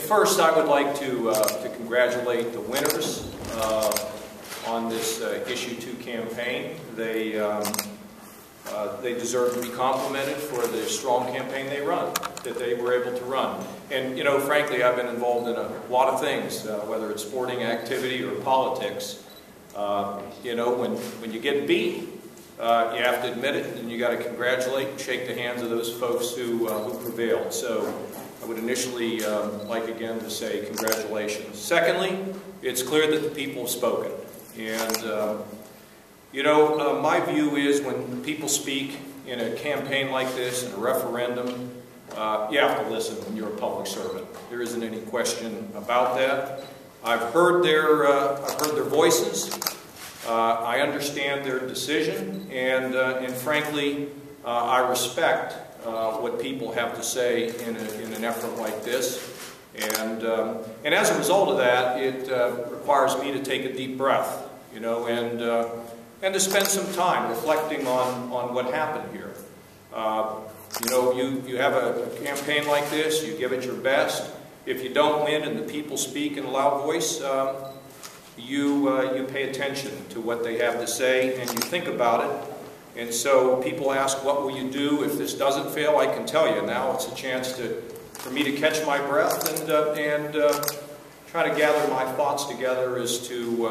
first, I would like to congratulate the winners on this Issue 2 campaign. They deserve to be complimented for the strong campaign they were able to run. And, you know, frankly, I've been involved in a lot of things, whether it's sporting activity or politics. You know, when you get beat, you have to admit it, and you got to congratulate and shake the hands of those folks who prevailed. So I would initially like again to say congratulations. Secondly, it's clear that the people have spoken. And, you know, my view is when people speak in a campaign like this, in a referendum, you have to listen when you're a public servant. There isn't any question about that. I've heard their voices. I understand their decision, and frankly, I respect what people have to say in an effort like this. And as a result of that, it requires me to take a deep breath, you know, and to spend some time reflecting on what happened here. You know, you have a campaign like this, you give it your best. If you don't win and the people speak in a loud voice, you pay attention to what they have to say and you think about it. And so people ask, what will you do if this doesn't fail? I can tell you now it's a chance for me to catch my breath and try to gather my thoughts together as to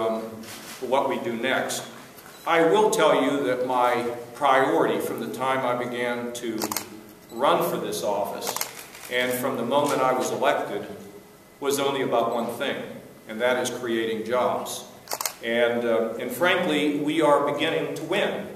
what we do next. I will tell you that my priority from the time I began to run for this office and from the moment I was elected was only about one thing, and that is creating jobs. And frankly, we are beginning to win.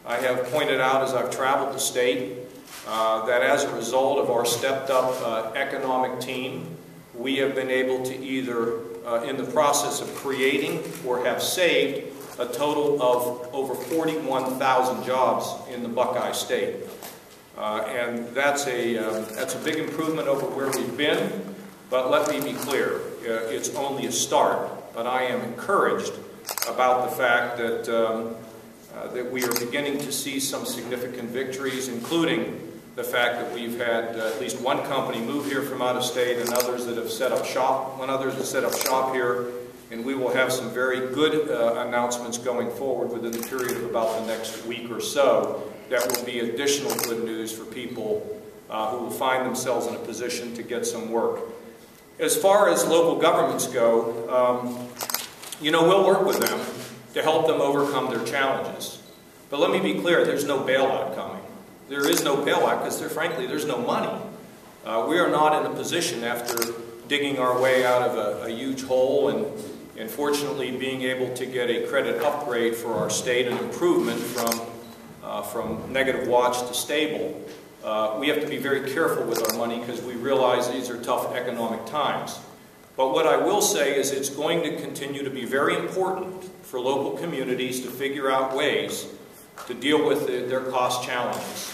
I have pointed out as I've traveled the state that as a result of our stepped-up economic team, we have been able to either, in the process of creating or have saved, a total of over 41,000 jobs in the Buckeye State. And that's a big improvement over where we've been, but let me be clear, it's only a start. But I am encouraged about the fact that, that we are beginning to see some significant victories, including the fact that we've had at least one company move here from out of state and others that have set up shop here. And we will have some very good announcements going forward within the period of about the next week or so that will be additional good news for people who will find themselves in a position to get some work. As far as local governments go, you know, we'll work with them to help them overcome their challenges. But let me be clear, there's no bailout coming. There is no bailout because, frankly, there's no money. We are not in a position after digging our way out of a huge hole and fortunately being able to get a credit upgrade for our state, an improvement from negative watch to stable. We have to be very careful with our money because we realize these are tough economic times. But what I will say is it's going to continue to be very important for local communities to figure out ways to deal with their cost challenges.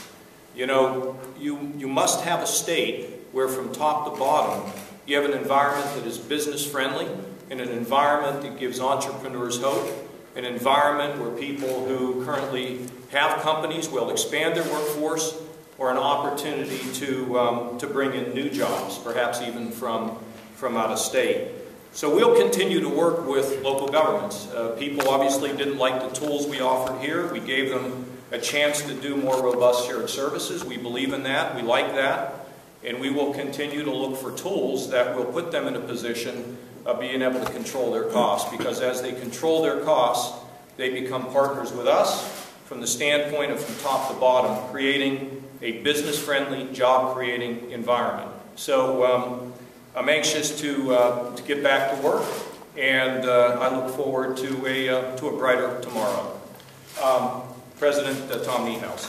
You know, you must have a state where from top to bottom you have an environment that is business friendly, and an environment that gives entrepreneurs hope, an environment where people who currently have companies will expand their workforce, or an opportunity to bring in new jobs, perhaps even from out of state. So we'll continue to work with local governments. People obviously didn't like the tools we offered here. We gave them a chance to do more robust shared services. We believe in that. We like that. And we will continue to look for tools that will put them in a position of being able to control their costs, because as they control their costs, they become partners with us from the standpoint of from top to bottom, creating a business-friendly, job-creating environment. So I'm anxious to get back to work, and I look forward to a brighter tomorrow. President Tom Niehaus.